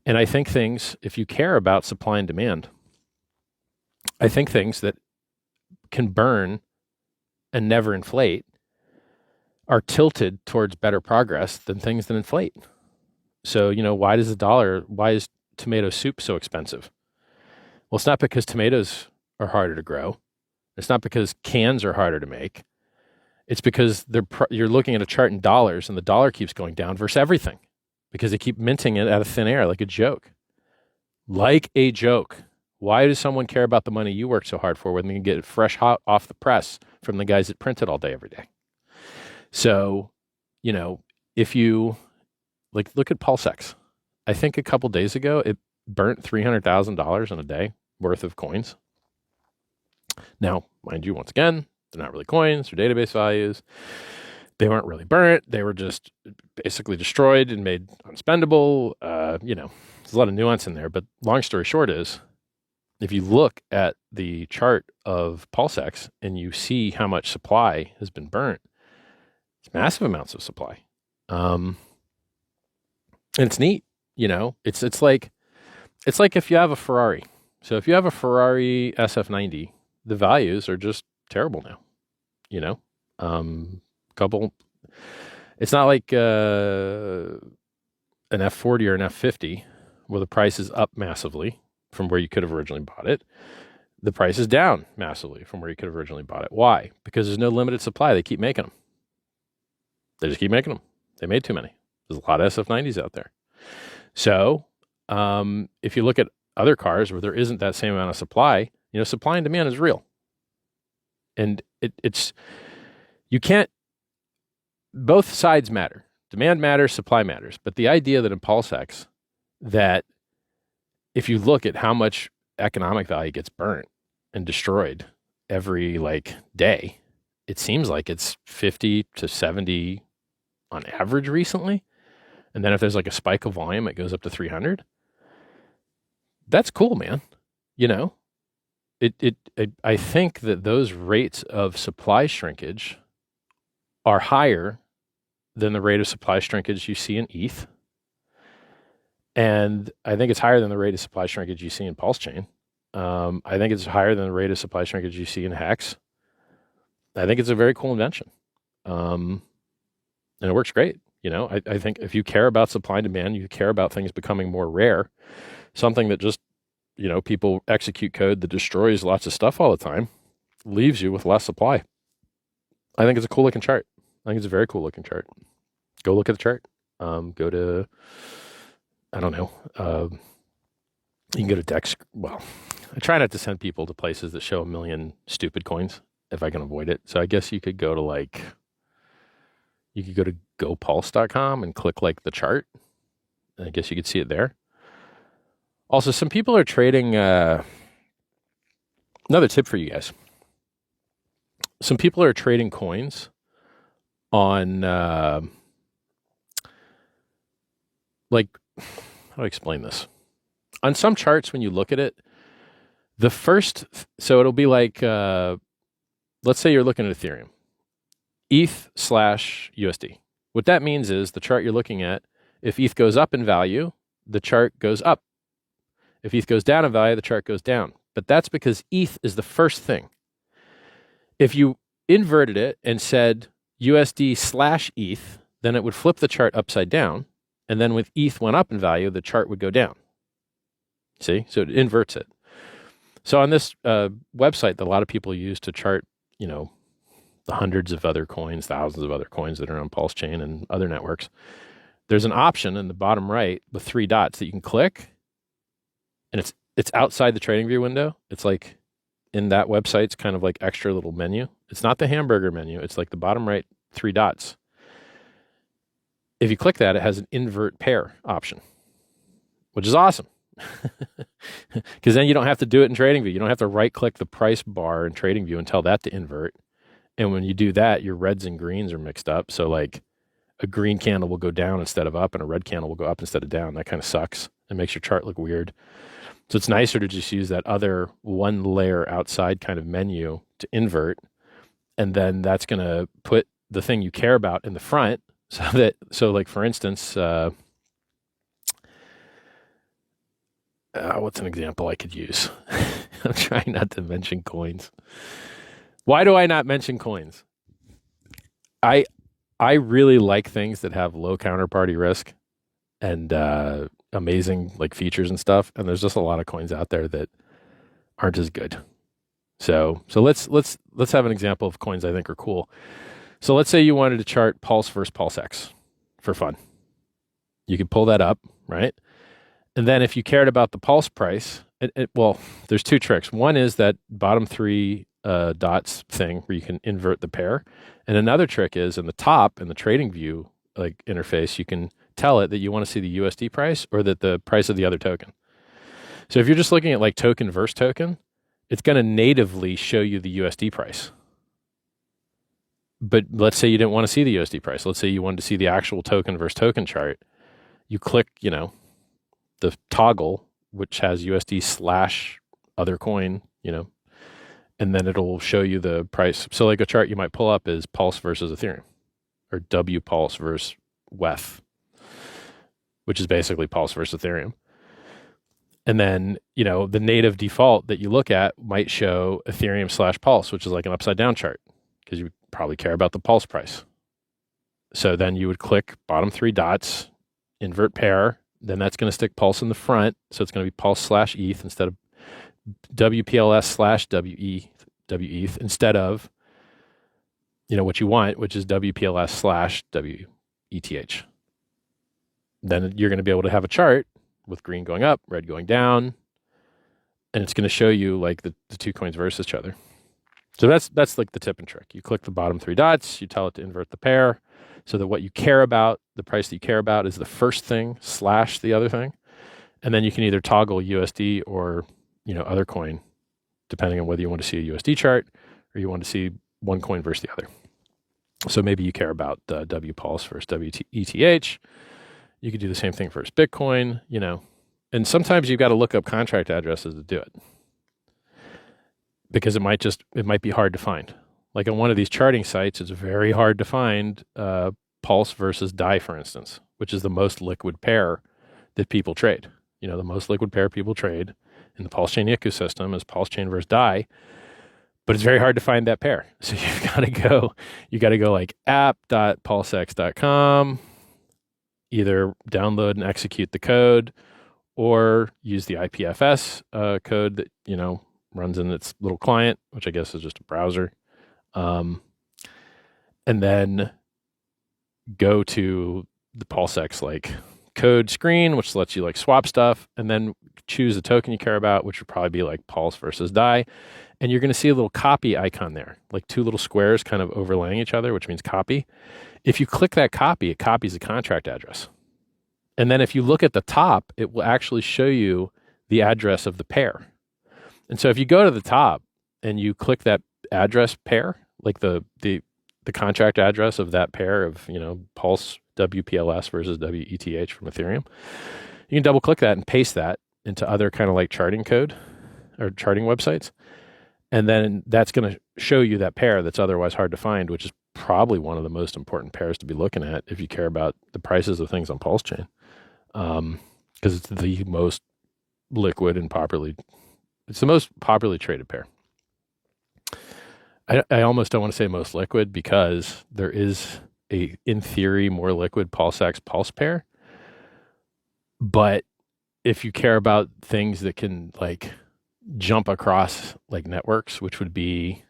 S1: And I think things, if you care about supply and demand, I think things that can burn and never inflate are tilted towards better progress than things that inflate. So, why is tomato soup so expensive? Well, it's not because tomatoes are harder to grow. It's not because cans are harder to make. It's because you're looking at a chart in dollars and the dollar keeps going down versus everything. because they keep minting it out of thin air like a joke. Like a joke. Why does someone care about the money you work so hard for when they can get it fresh, hot off the press from the guys that print it all day, every day? So, if you look at PulseX. I think a couple days ago, it burnt $300,000 in a day worth of coins. Now, mind you, once again, they're not really coins, they're database values. They weren't really burnt. They were just basically destroyed and made unspendable. There's a lot of nuance in there, but long story short is, if you look at the chart of PulseX and you see how much supply has been burnt, it's massive amounts of supply. And it's neat, it's like if you have a Ferrari. So if you have a Ferrari SF90, the values are just terrible now, it's not like an F40 or an F50 where the price is up massively from where you could have originally bought it. The price is down massively from where you could have originally bought it. Why? Because there's no limited supply. They keep making them. They just keep making them. They made too many. There's a lot of SF90s out there. So if you look at other cars where there isn't that same amount of supply, supply and demand is real. And you can't, both sides matter. Demand matters, supply matters. But the idea that in PulseX, that if you look at how much economic value gets burnt and destroyed every day, it seems like it's 50 to 70 on average recently. And then if there's a spike of volume, it goes up to 300. That's cool, man. I think that those rates of supply shrinkage are higher than the rate of supply shrinkage you see in ETH. And I think it's higher than the rate of supply shrinkage you see in Pulse Chain. I think it's higher than the rate of supply shrinkage you see in Hex. I think it's a very cool invention. And it works great. I think if you care about supply and demand, you care about things becoming more rare, something that just, people execute code that destroys lots of stuff all the time, leaves you with less supply. I think it's a cool looking chart. I think it's a very cool looking chart. Go look at the chart. Go to, I don't know. You can go to Dex. Well, I try not to send people to places that show a million stupid coins if I can avoid it. So I guess you could go to you could go to gopulse.com and click the chart. And I guess you could see it there. Also, some people are trading, another tip for you guys. Some people are trading coins on, how do I explain this? On some charts, when you look at it, so it'll be let's say you're looking at Ethereum, ETH/USD. What that means is the chart you're looking at, if ETH goes up in value, the chart goes up. If ETH goes down in value, the chart goes down. But that's because ETH is the first thing. If you inverted it and said USD/ETH, then it would flip the chart upside down. And then when ETH went up in value, the chart would go down. See? So it inverts it. So on this website that a lot of people use to chart, the hundreds of other coins, thousands of other coins that are on Pulse Chain and other networks, there's an option in the bottom right with 3 dots that you can click, and it's outside the trading view window. It's in that website's kind of extra little menu. It's not the hamburger menu. It's the bottom right 3 dots. If you click that, it has an invert pair option, which is awesome. Because then you don't have to do it in TradingView. You don't have to right-click the price bar in TradingView and tell that to invert. And when you do that, your reds and greens are mixed up. So a green candle will go down instead of up, and a red candle will go up instead of down. That kind of sucks. It makes your chart look weird. So it's nicer to just use that other one layer outside kind of menu to invert. And then that's going to put the thing you care about in the front. So for instance, what's an example I could use? I'm trying not to mention coins. Why do I not mention coins? I really like things that have low counterparty risk and amazing features and stuff. And there's just a lot of coins out there that aren't as good. So let's have an example of coins I think are cool. So let's say you wanted to chart Pulse versus PulseX for fun. You could pull that up, right? And then if you cared about the pulse price, well, there's two tricks. One is that bottom three dots thing where you can invert the pair. And another trick is in the top, in the trading view like interface, you can tell it that you want to see the USD price or that the price of the other token. So if you're just looking at like token versus token, it's going to natively show you the USD price. But let's say you didn't want to see the USD price. Let's say you wanted to see the actual token versus token chart. You click, the toggle, which has USD / other coin, and then it'll show you the price. So like a chart you might pull up is Pulse versus Ethereum, or W Pulse versus WETH, which is basically Pulse versus Ethereum. And then, the native default that you look at might show Ethereum / Pulse, which is like an upside down chart, because you would probably care about the Pulse price. So then you would click bottom three dots, invert pair, then that's going to stick Pulse in the front. So it's going to be Pulse / ETH instead of WPLS / WETH instead of, what you want, which is WPLS / WETH. Then you're going to be able to have a chart with green going up, red going down, and it's going to show you like the two coins versus each other. So that's like the tip and trick. You click the bottom three dots, you tell it to invert the pair so that what you care about, the price that you care about is the first thing / the other thing. And then you can either toggle USD or, other coin, depending on whether you want to see a USD chart or you want to see one coin versus the other. So maybe you care about W Pulse versus WETH. You could do the same thing for Bitcoin, and sometimes you've got to look up contract addresses to do it because it might be hard to find. Like on one of these charting sites, it's very hard to find Pulse versus DAI, for instance, which is the most liquid pair that people trade. The most liquid pair people trade in the Pulse Chain ecosystem is Pulse Chain versus DAI, but it's very hard to find that pair. So you got to go like app.pulsex.com, either download and execute the code or use the IPFS code that, runs in its little client, which I guess is just a browser. And then go to the PulseX like code screen, which lets you like swap stuff, and then choose the token you care about, which would probably be like Pulse versus DAI. And you're going to see a little copy icon there, like two little squares kind of overlaying each other, which means copy. If you click that copy, it copies the contract address. And then if you look at the top, it will actually show you the address of the pair. And so if you go to the top and you click that address pair, like the contract address of that pair of, Pulse WPLS versus WETH from Ethereum, you can double click that and paste that into other kind of like charting code or charting websites. And then that's going to show you that pair that's otherwise hard to find, which is probably one of the most important pairs to be looking at if you care about the prices of things on Pulse Chain, because it's the most liquid and it's the most popularly traded pair. I almost don't want to say most liquid because there is in theory, more liquid PulseX Pulse pair. But if you care about things that can like jump across like networks, which would be,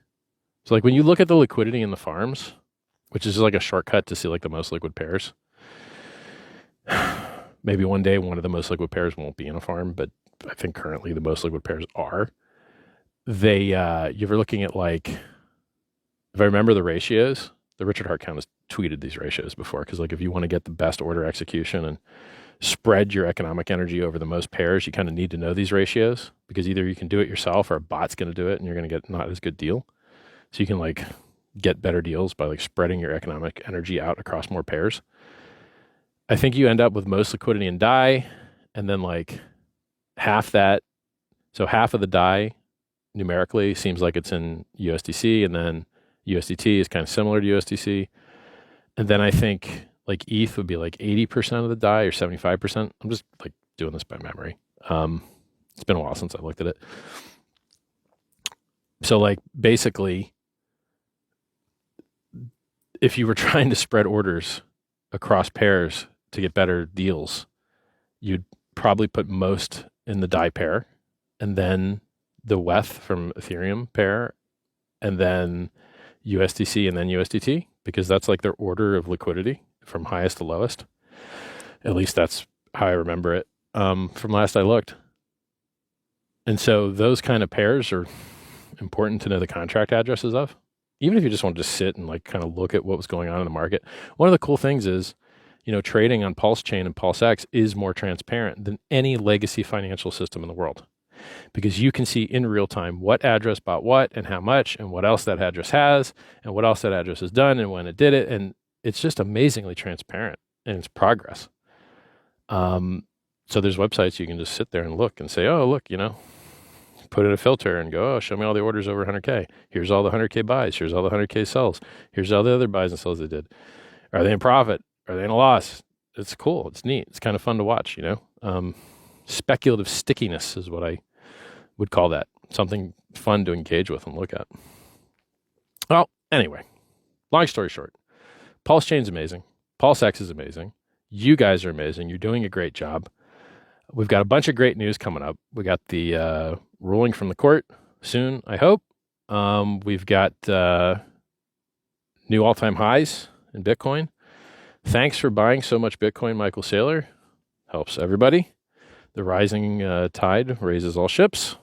S1: so like when you look at the liquidity in the farms, which is like a shortcut to see like the most liquid pairs, maybe one day one of the most liquid pairs won't be in a farm, but I think currently the most liquid pairs are. You ever looking at like, if I remember the ratios, the Richard Hartcount has tweeted these ratios before, because like if you want to get the best order execution and spread your economic energy over the most pairs, you kind of need to know these ratios, because either you can do it yourself or a bot's going to do it and you're going to get not as good deal. So you can like get better deals by like spreading your economic energy out across more pairs. I think you end up with most liquidity in DAI, and then like half that. So half of the DAI numerically seems like it's in USDC, and then USDT is kind of similar to USDC. And then I think like ETH would be like 80% of the DAI or 75%. I'm just like doing this by memory. It's been a while since I looked at it. So like basically, if you were trying to spread orders across pairs to get better deals, you'd probably put most in the DAI pair, and then the WETH from Ethereum pair, and then USDC and then USDT, because that's like their order of liquidity from highest to lowest. At least that's how I remember it from last I looked. And so those kind of pairs are important to know the contract addresses of. Even if you just want to just sit and like kind of look at what was going on in the market. One of the cool things is, trading on Pulse Chain and PulseX is more transparent than any legacy financial system in the world, because you can see in real time what address bought what and how much and what else that address has and what else that address has done and when it did it. And it's just amazingly transparent in its progress. So there's websites you can just sit there and look and say, oh, look, put in a filter and go, oh, show me all the orders over 100K. Here's all the 100K buys. Here's all the 100K sells. Here's all the other buys and sells they did. Are they in profit? Are they in a loss? It's cool. It's neat. It's kind of fun to watch, speculative stickiness is what I would call that. Something fun to engage with and look at. Well, anyway, long story short, Pulse Chain's amazing. PulseX is amazing. You guys are amazing. You're doing a great job. We've got a bunch of great news coming up. We got the ruling from the court soon, I hope. We've got new all-time highs in Bitcoin. Thanks for buying so much Bitcoin, Michael Saylor. Helps everybody. The rising tide raises all ships.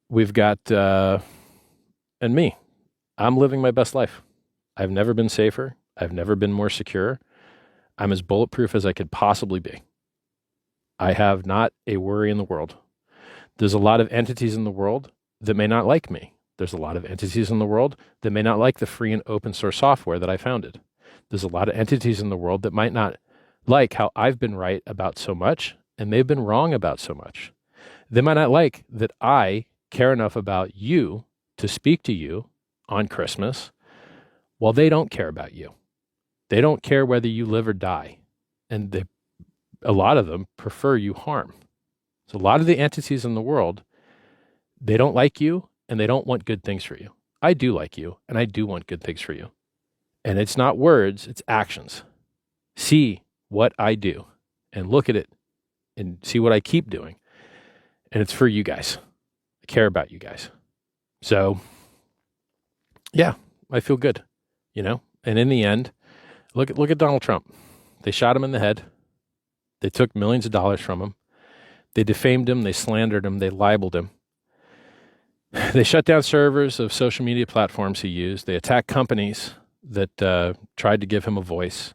S1: We've got, and me. I'm living my best life. I've never been safer. I've never been more secure. I'm as bulletproof as I could possibly be. I have not a worry in the world. There's a lot of entities in the world that may not like me. There's a lot of entities in the world that may not like the free and open source software that I founded. There's a lot of entities in the world that might not like how I've been right about so much and they've been wrong about so much. They might not like that I care enough about you to speak to you on Christmas while they don't care about you. They don't care whether you live or die. And a lot of them prefer you harm. So a lot of the entities in the world, they don't like you and they don't want good things for you. I do like you and I do want good things for you. And it's not words, it's actions. See what I do and look at it and see what I keep doing. And it's for you guys. I care about you guys. So, yeah, I feel good, And in the end, look at Donald Trump. They shot him in the head. They took millions of dollars from him. They defamed him. They slandered him. They libeled him. They shut down servers of social media platforms he used. They attacked companies that tried to give him a voice.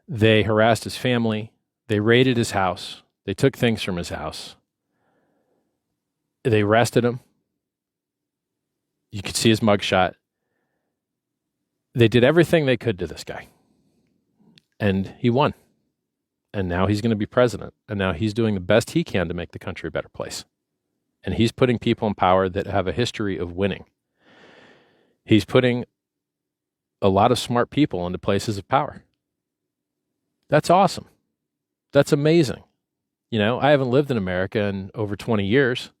S1: They harassed his family. They raided his house. They took things from his house. They arrested him. You could see his mugshot. They did everything they could to this guy. And he won. And now he's going to be president. And now he's doing the best he can to make the country a better place. And he's putting people in power that have a history of winning. He's putting a lot of smart people into places of power. That's awesome. That's amazing. I haven't lived in America in over 20 years,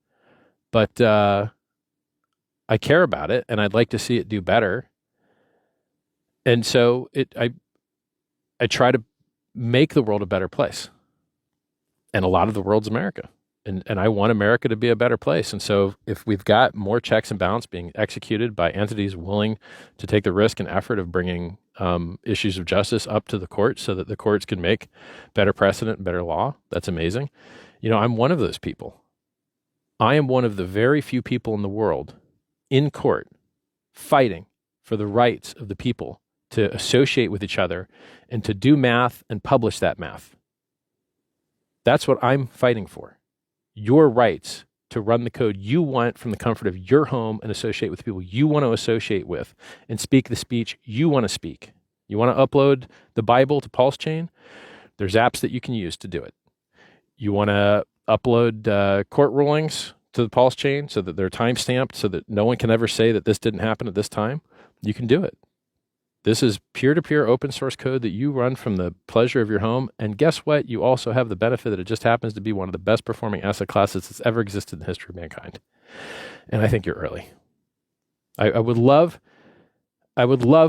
S1: but I care about it and I'd like to see it do better. And so I try to make the world a better place. And a lot of the world's America. And I want America to be a better place. And so if we've got more checks and balance being executed by entities willing to take the risk and effort of bringing issues of justice up to the courts so that the courts can make better precedent and better law, that's amazing. I'm one of those people. I am one of the very few people in the world in court fighting for the rights of the people to associate with each other and to do math and publish that math. That's what I'm fighting for. Your rights to run the code you want from the comfort of your home and associate with people you want to associate with and speak the speech you want to speak. You want to upload the Bible to Pulse Chain? There's apps that you can use to do it. You want to upload court rulings to the Pulse Chain so that they're time-stamped so that no one can ever say that this didn't happen at this time? You can do it. This is peer-to-peer open source code that you run from the pleasure of your home. And guess what? You also have the benefit that it just happens to be one of the best performing asset classes that's ever existed in the history of mankind. And I think you're early. I would love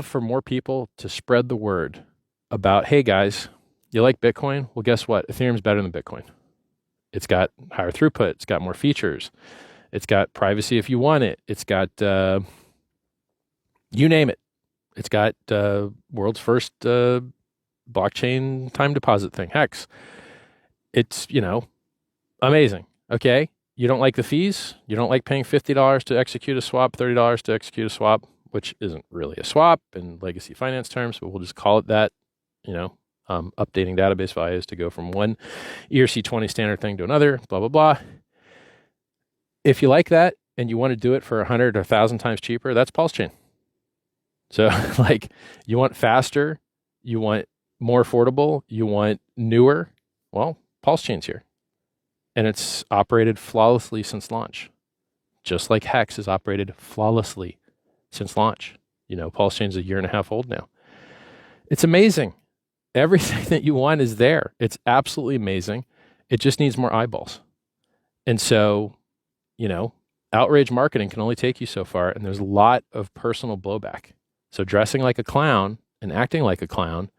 S1: for more people to spread the word about, hey guys, you like Bitcoin? Well, guess what? Ethereum's better than Bitcoin. It's got higher throughput. It's got more features. It's got privacy if you want it. It's got, you name it. It's got world's first blockchain time deposit thing, Hex. It's, amazing. Okay. You don't like the fees. You don't like paying $50 to execute a swap, $30 to execute a swap, which isn't really a swap in legacy finance terms, but we'll just call it that, updating database values to go from one ERC20 standard thing to another, blah, blah, blah. If you like that and you want to do it for 100 or 1,000 times cheaper, that's Pulse Chain. So you want faster, you want more affordable, you want newer, well, Pulse Chain's here. And it's operated flawlessly since launch, just like Hex has operated flawlessly since launch. Pulse Chain's a year and a half old now. It's amazing. Everything that you want is there. It's absolutely amazing. It just needs more eyeballs. And so, outrage marketing can only take you so far, and there's a lot of personal blowback. So dressing like a clown and acting like a clown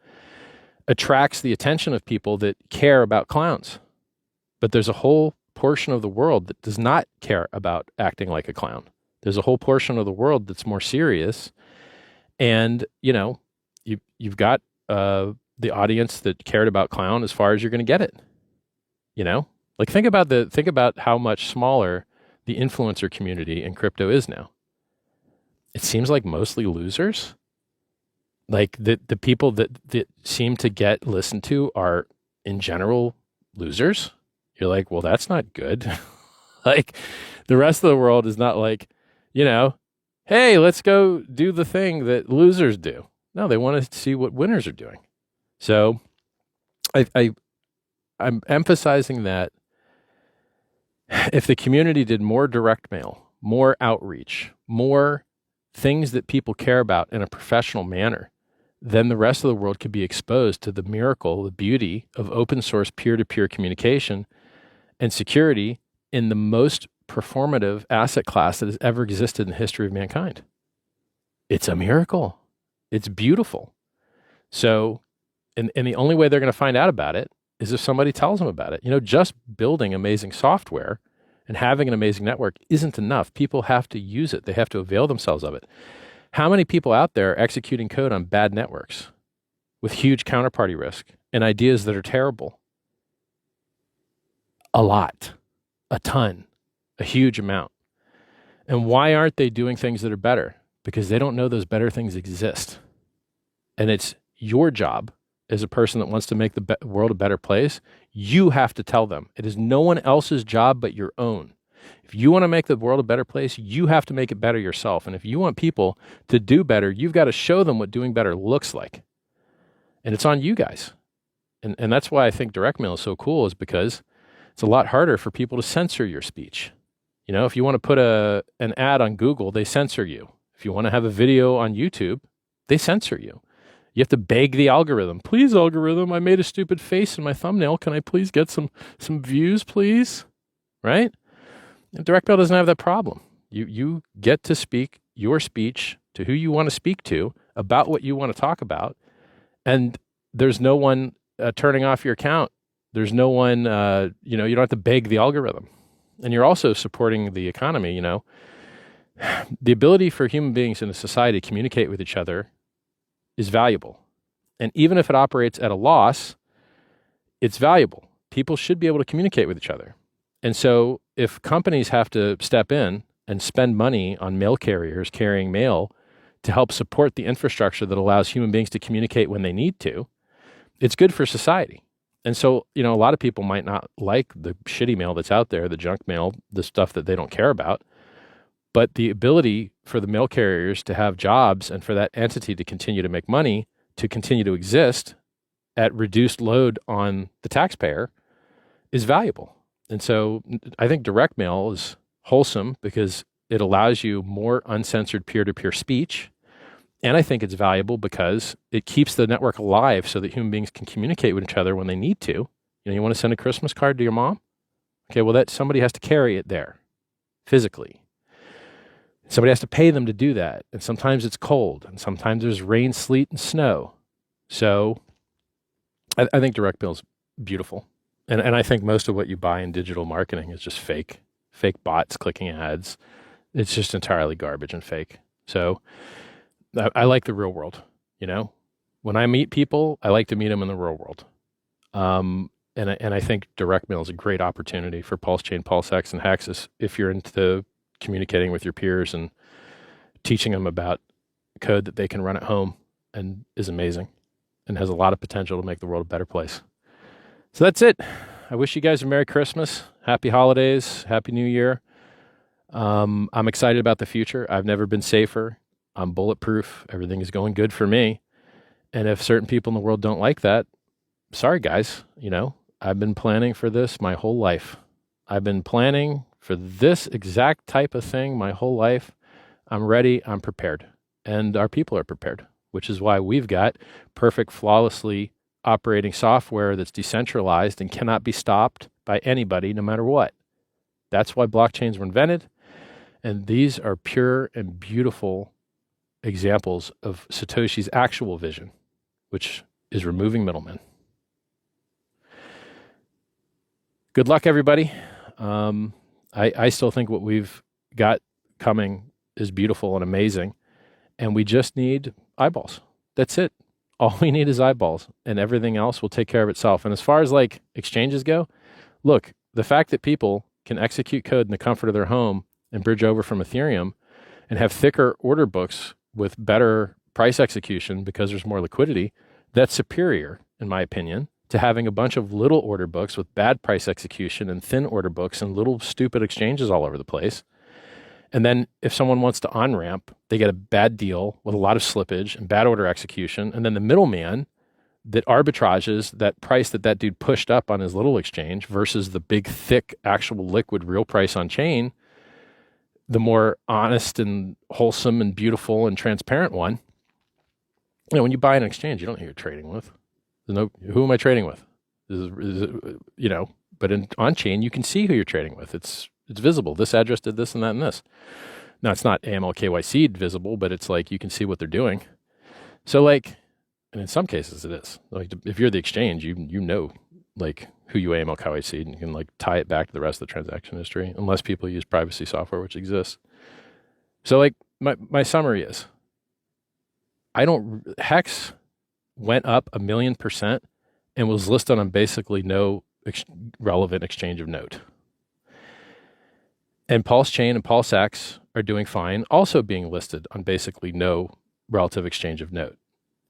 S1: attracts the attention of people that care about clowns. But there's a whole portion of the world that does not care about acting like a clown. There's a whole portion of the world that's more serious. And, you've got the audience that cared about clown as far as you're going to get it. Think about how much smaller the influencer community in crypto is now. It seems like mostly losers. Like the people that seem to get listened to are in general losers. You're like, well, that's not good. Like the rest of the world is not like, hey, let's go do the thing that losers do. No, they want to see what winners are doing. So I'm emphasizing that if the community did more direct mail, more outreach, more things that people care about in a professional manner, then the rest of the world could be exposed to the miracle, the beauty of open source peer-to-peer communication and security in the most performative asset class that has ever existed in the history of mankind. It's a miracle. It's beautiful. So, and the only way they're going to find out about it is if somebody tells them about it. Just building amazing software and having an amazing network isn't enough. People have to use it. They have to avail themselves of it. How many people out there are executing code on bad networks with huge counterparty risk and ideas that are terrible? A lot, a ton, a huge amount. And why aren't they doing things that are better? Because they don't know those better things exist. And it's your job as a person that wants to make the world a better place. You have to tell them. It is no one else's job but your own. If you want to make the world a better place, you have to make it better yourself. And if you want people to do better, you've got to show them what doing better looks like. And it's on you guys. And that's why I think direct mail is so cool, is because it's a lot harder for people to censor your speech. If you want to put an ad on Google, they censor you. If you want to have a video on YouTube, they censor you. You have to beg the algorithm. Please, algorithm, I made a stupid face in my thumbnail. Can I please get some views, please? Right? And direct mail doesn't have that problem. You get to speak your speech to who you want to speak to about what you want to talk about. And there's no one turning off your account. There's no one, you don't have to beg the algorithm. And you're also supporting the economy, The ability for human beings in a society to communicate with each other is valuable. And even if it operates at a loss, it's valuable. People should be able to communicate with each other. And so if companies have to step in and spend money on mail carriers carrying mail to help support the infrastructure that allows human beings to communicate when they need to, it's good for society. And so, a lot of people might not like the shitty mail that's out there, the junk mail, the stuff that they don't care about. But the ability for the mail carriers to have jobs and for that entity to continue to make money, to continue to exist at reduced load on the taxpayer is valuable. And so I think direct mail is wholesome because it allows you more uncensored peer-to-peer speech. And I think it's valuable because it keeps the network alive so that human beings can communicate with each other when they need to. You want to send a Christmas card to your mom? Okay, well, that somebody has to carry it there physically. Somebody has to pay them to do that. And sometimes it's cold, and sometimes there's rain, sleet, and snow. So I think direct mail is beautiful. And I think most of what you buy in digital marketing is just fake bots clicking ads. It's just entirely garbage and fake. So I like the real world, when I meet people, I like to meet them in the real world. And I think direct mail is a great opportunity for Pulse Chain, PulseX, and Hex if you're into communicating with your peers and teaching them about code that they can run at home and is amazing and has a lot of potential to make the world a better place. So that's it. I wish you guys a Merry Christmas, Happy Holidays, Happy New Year. I'm excited about the future. I've never been safer. I'm bulletproof. Everything is going good for me. And if certain people in the world don't like that, sorry guys, I've been planning for this my whole life. I've been planning for this exact type of thing my whole life. I'm ready. I'm prepared. And our people are prepared, which is why we've got perfect, flawlessly operating software that's decentralized and cannot be stopped by anybody, no matter what. That's why blockchains were invented. And these are pure and beautiful examples of Satoshi's actual vision, which is removing middlemen. Good luck, everybody. I still think what we've got coming is beautiful and amazing, and we just need eyeballs. That's it. All we need is eyeballs, and everything else will take care of itself. And as far as like exchanges go, look, the fact that people can execute code in the comfort of their home and bridge over from Ethereum and have thicker order books with better price execution because there's more liquidity, that's superior, in my opinion, to having a bunch of little order books with bad price execution and thin order books and little stupid exchanges all over the place. And then if someone wants to on-ramp, they get a bad deal with a lot of slippage and bad order execution. And then the middleman that arbitrages that price that dude pushed up on his little exchange versus the big, thick, actual liquid real price on chain, the more honest and wholesome and beautiful and transparent one. When you buy an exchange, you don't know who you're trading with. Who am I trading with? But on chain, you can see who you're trading with. It's visible. This address did this and that and this. Now, it's not AML KYC visible, but it's like you can see what they're doing. So and in some cases it is. Like if you're the exchange, you know who you AML KYC and you can tie it back to the rest of the transaction history, unless people use privacy software, which exists. So my summary is, Hex went up 1,000,000% and was listed on basically no relevant exchange of note. And Pulse Chain and PulseX are doing fine, also being listed on basically no relative exchange of note.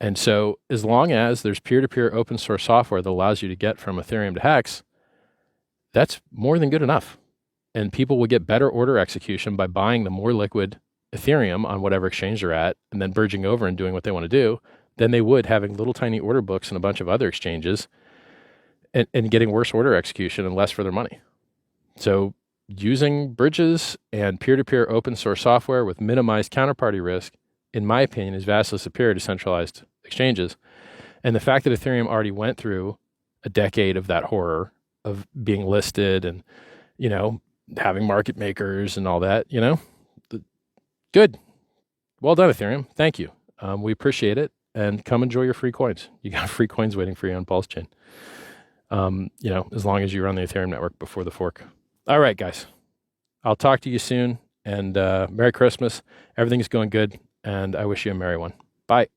S1: And so as long as there's peer-to-peer open source software that allows you to get from Ethereum to Hex, that's more than good enough. And people will get better order execution by buying the more liquid Ethereum on whatever exchange they're at and then bridging over and doing what they want to do than they would having little tiny order books and a bunch of other exchanges and getting worse order execution and less for their money. So using bridges and peer-to-peer open source software with minimized counterparty risk, in my opinion, is vastly superior to centralized exchanges. And the fact that Ethereum already went through a decade of that horror of being listed and, having market makers and all that, good. Well done, Ethereum. Thank you. We appreciate it. And come enjoy your free coins. You got free coins waiting for you on Pulse Chain. As long as you run the Ethereum network before the fork. All right, guys. I'll talk to you soon. And Merry Christmas. Everything's going good. And I wish you a merry one. Bye.